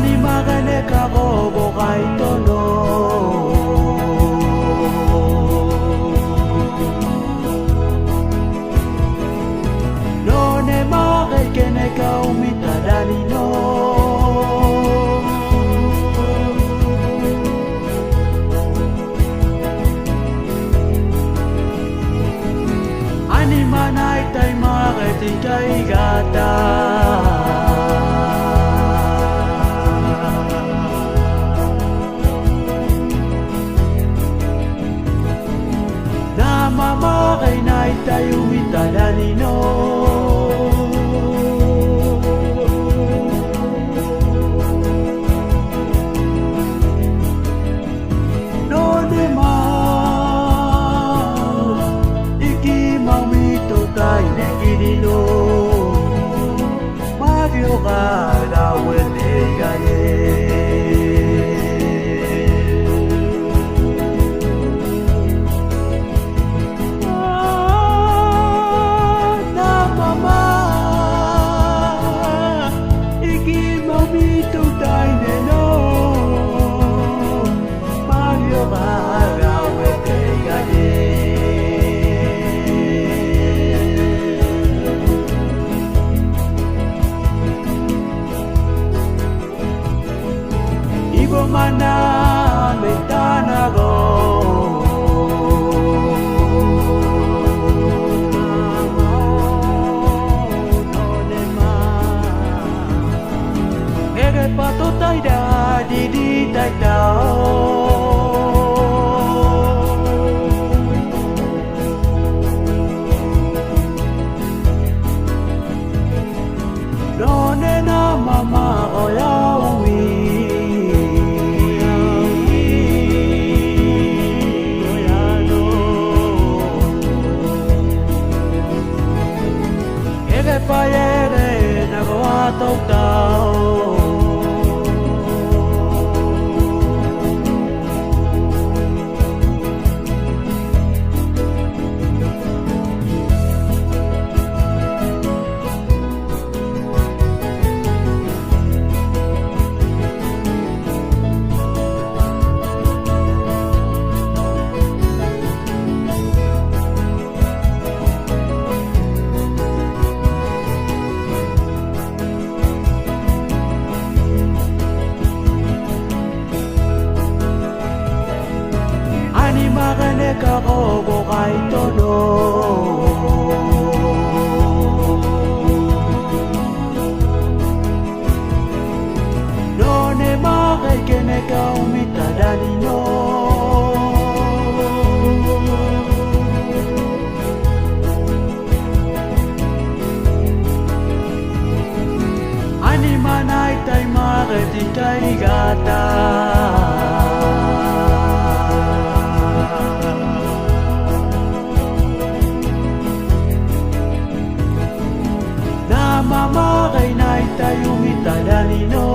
Animagane kago bogai tono No ne mare kene ka umita dani no Animanai tai mare tikai gata Mama nai tai umita dani no No ne ma iki mami to tai ne kiri no Mario ga da wele ga ye Mana metana go no ne ma ere pato tai da di tai da no ne na mama oya wi Payere na goa tau Animagane kago bogai tono No ne mare kene ka umita dani no Animanai tai mare tikai gata Mama nai tai umita dani no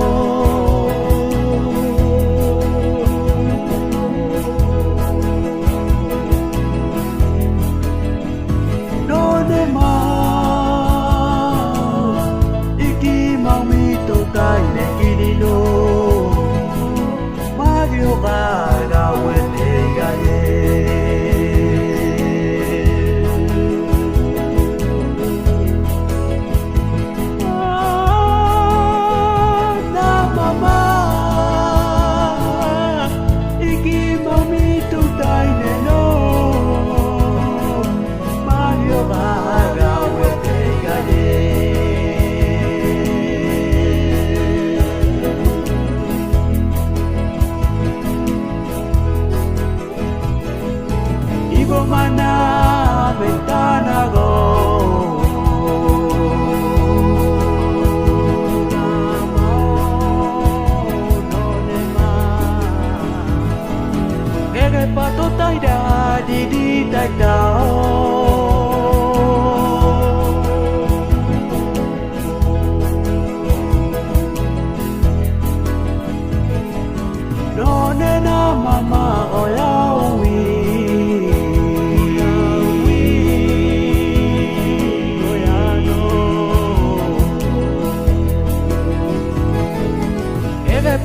No ne ma iki mami to tai ne kiri no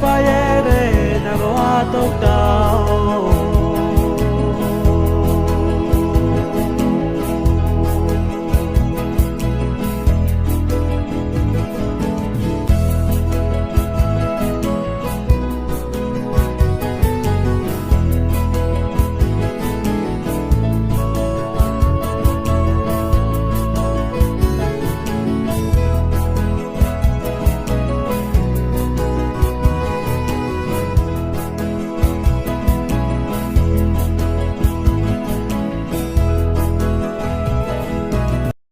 ပါရဲ့တဲ့နဂဝါတုတ်တာ